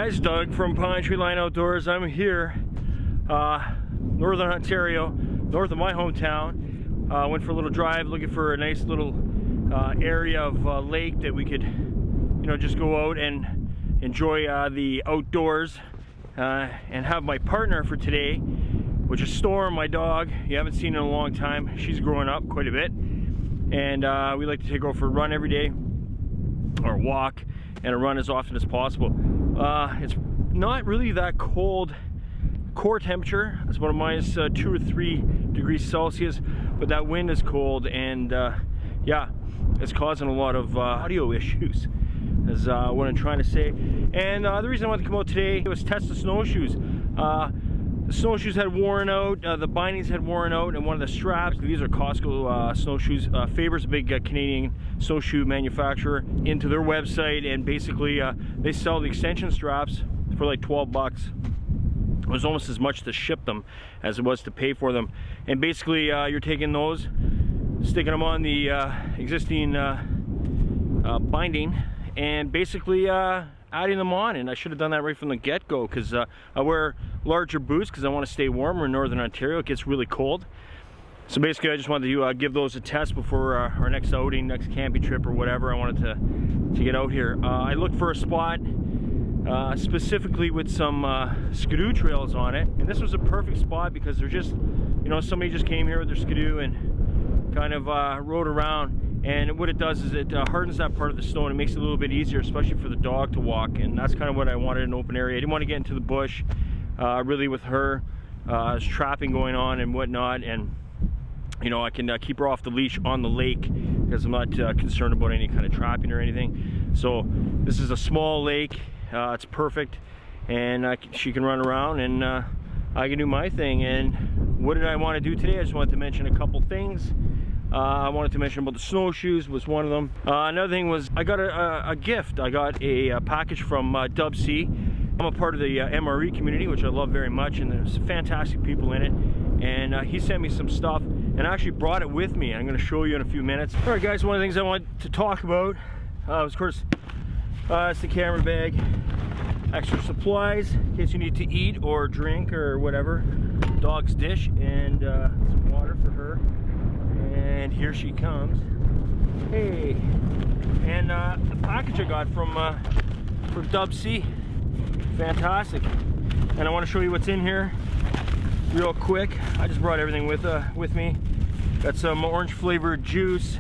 guys, Doug from Pinetree Line Outdoors. I'm here, Northern Ontario, north of my hometown. Went for a little drive looking for a nice little area of lake that we could, just go out and enjoy the outdoors and have my partner for today, which is Storm, my dog. You haven't seen in a long time. She's growing up quite a bit, and we like to take her for a run every day, or a walk and a run as often as possible. It's not really that cold core temperature. It's about minus 2 or 3 degrees Celsius, but that wind is cold, and yeah, it's causing a lot of audio issues, is what I'm trying to say. And the reason I wanted to come out today was test the snowshoes. The snowshoes had worn out, the bindings had worn out, and one of the straps, these are Costco snowshoes. Faber's a big Canadian snowshoe manufacturer, into their website, and basically they sell the extension straps for like 12 bucks. It was almost as much to ship them as it was to pay for them. And basically you're taking those, sticking them on the existing binding, and basically adding them on. And I should have done that right from the get-go, because I wear larger boots because I want to stay warmer in Northern Ontario. It gets really cold. So basically I just wanted to give those a test before our next outing, next camping trip or whatever. I wanted to get out here. I looked for a spot specifically with some skidoo trails on it, and this was a perfect spot because they're just, somebody just came here with their skidoo and kind of rode around. And what it does is it hardens that part of the snow, and it makes it a little bit easier, especially for the dog to walk. And that's kind of what I wanted in an open area. I didn't want to get into the bush really with her. There's trapping going on and whatnot, and I can keep her off the leash on the lake because I'm not concerned about any kind of trapping or anything. So this is a small lake. It's perfect, and she can run around, and I can do my thing. And what did I want to do today? I just wanted to mention a couple things. I wanted to mention about the snowshoes was one of them. Another thing was I got a gift. I got a package from Dub C. I'm a part of the MRE community, which I love very much, and there's fantastic people in it. And he sent me some stuff, and I actually brought it with me. I'm going to show you in a few minutes. All right, guys, one of the things I want to talk about, of course, it's the camera bag. Extra supplies in case you need to eat or drink or whatever. Dog's dish, and some water for her. And here she comes. Hey, and the package I got from Dub C, fantastic. And I want to show you what's in here real quick. I just brought everything with me. Got some orange flavored juice,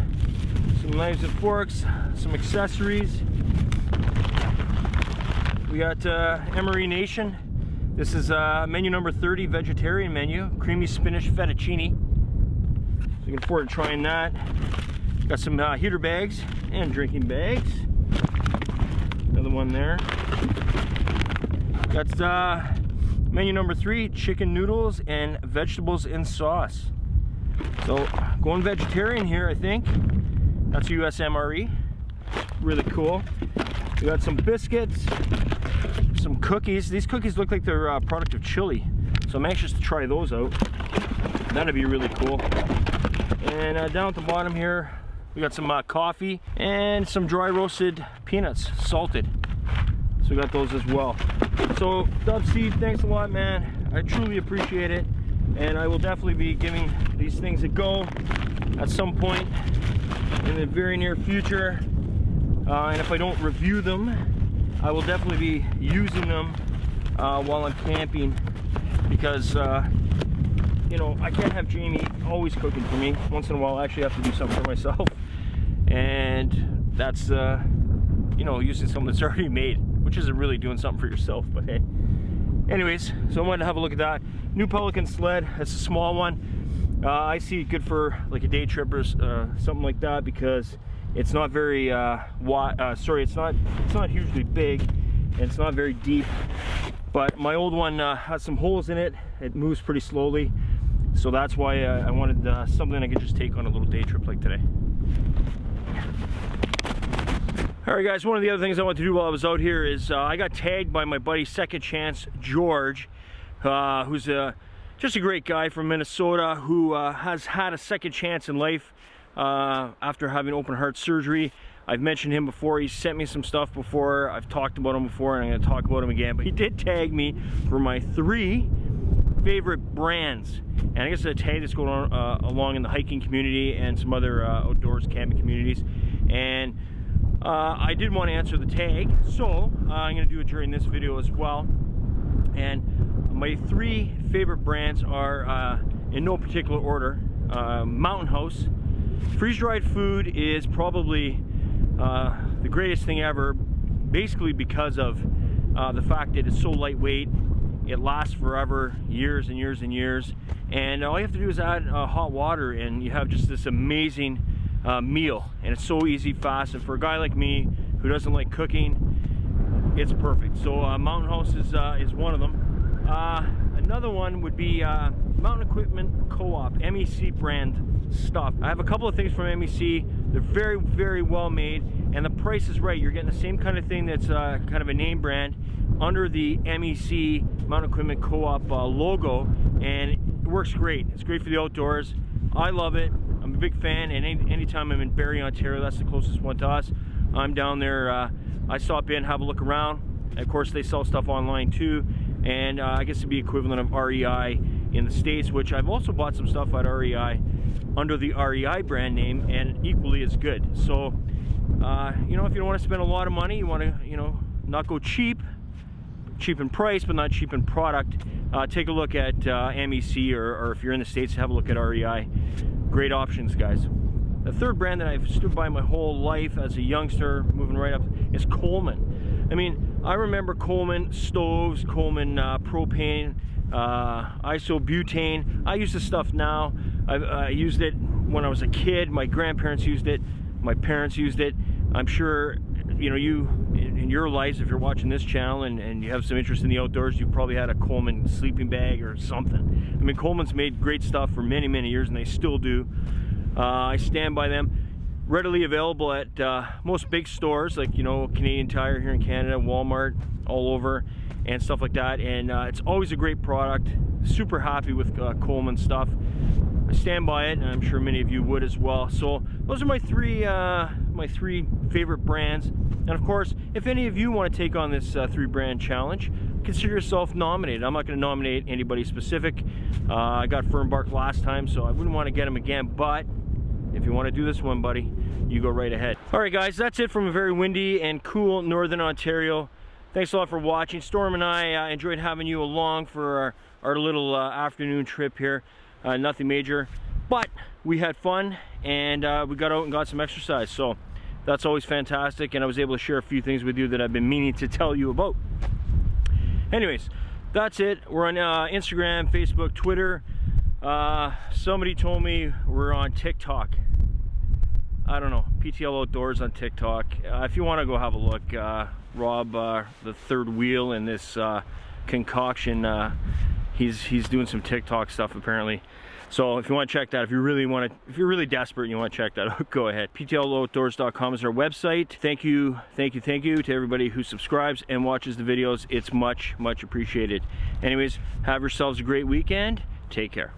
some knives and forks, some accessories. We got Emery Nation. This is menu number 30, vegetarian menu, creamy spinach fettuccine. Looking forward to trying that. Got some heater bags and drinking bags. Another one there. Got menu number 3, chicken noodles and vegetables in sauce. So going vegetarian here, I think. That's USMRE. Really cool. We got some biscuits, some cookies. These cookies look like they're a product of Chile, so I'm anxious to try those out. That'd be really cool. And down at the bottom here, we got some coffee and some dry roasted peanuts, salted. So we got those as well. So Dub C, thanks a lot, man. I truly appreciate it, and I will definitely be giving these things a go at some point in the very near future. And if I don't review them, I will definitely be using them while I'm camping, because I can't have Jamie always cooking for me. Once in a while I actually have to do something for myself, and that's using something that's already made, which isn't really doing something for yourself, but hey. Anyways, so I wanted to have a look at that new Pelican sled. It's a small one. I see it good for like a day trip or something like that, because it's not very it's not hugely big, and it's not very deep. But my old one has some holes in it. It moves pretty slowly, so that's why I wanted something I could just take on a little day trip like today. All right, guys, one of the other things I wanted to do while I was out here is I got tagged by my buddy Second Chance George, who's just a great guy from Minnesota, who has had a second chance in life after having open heart surgery. I've mentioned him before. He's sent me some stuff before. I've talked about him before, and I'm going to talk about him again. But he did tag me for my 3 favorite brands. And I guess a tag that's going on along in the hiking community and some other outdoors camping communities. And I did want to answer the tag, so I'm going to do it during this video as well. And my 3 favorite brands are, in no particular order, Mountain House. Freeze-dried food is probably the greatest thing ever, basically because of the fact that it's so lightweight. It lasts forever, years and years and years, and all you have to do is add hot water and you have just this amazing meal, and it's so easy, fast, and for a guy like me who doesn't like cooking, it's perfect. So Mountain House is one of them. Another one would be Mountain Equipment Co-op, MEC brand stuff. I have a couple of things from MEC. They're very, very well made, and the price is right. You're getting the same kind of thing that's kind of a name brand under the MEC Mountain Equipment Co-op logo, and it works great. It's great for the outdoors. I love it. I'm a big fan, and anytime I'm in Barrie, Ontario, that's the closest one to us, I'm down there. I stop in, have a look around. And of course, they sell stuff online too, and I guess it'd be equivalent of REI in the States, which I've also bought some stuff at REI under the REI brand name, and equally as good. So, you know, if you don't want to spend a lot of money, you want to, you know, not go cheap in price, but not cheap in product, take a look at MEC, or if you're in the States, have a look at REI. Great options, guys. The third brand that I've stood by my whole life as a youngster, moving right up, is Coleman. I mean, I remember Coleman stoves, Coleman propane, isobutane. I use this stuff now. I used it when I was a kid. My grandparents used it. My parents used it. I'm sure, you know, you in your lives, if you're watching this channel and you have some interest in the outdoors, you probably had a Coleman sleeping bag or something. I mean, Coleman's made great stuff for many, many years, and they still do. I stand by them. Readily available at most big stores, like, you know, Canadian Tire here in Canada, Walmart, all over, and stuff like that. And it's always a great product. Super happy with Coleman stuff. I stand by it, and I'm sure many of you would as well. So those are my three favorite brands. And of course, if any of you want to take on this 3-brand challenge, consider yourself nominated. I'm not going to nominate anybody specific. I got Fernbark last time, so I wouldn't want to get him again. But if you want to do this one, buddy, you go right ahead. All right, guys, that's it from a very windy and cool Northern Ontario. Thanks a lot for watching. Storm and I enjoyed having you along for our little afternoon trip here. Nothing major, but we had fun, and we got out and got some exercise, so that's always fantastic, and I was able to share a few things with you that I've been meaning to tell you about. Anyways, that's it. We're on Instagram, Facebook, Twitter. Somebody told me we're on TikTok. I don't know, PTL Outdoors on TikTok. If you want to go have a look, Rob, the third wheel in this concoction, he's doing some TikTok stuff apparently. So if you want to check that, if you're really desperate and you want to check that out, go ahead. PTLOutdoors.com is our website. Thank you to everybody who subscribes and watches the videos. It's much, much appreciated. Anyways, have yourselves a great weekend. Take care.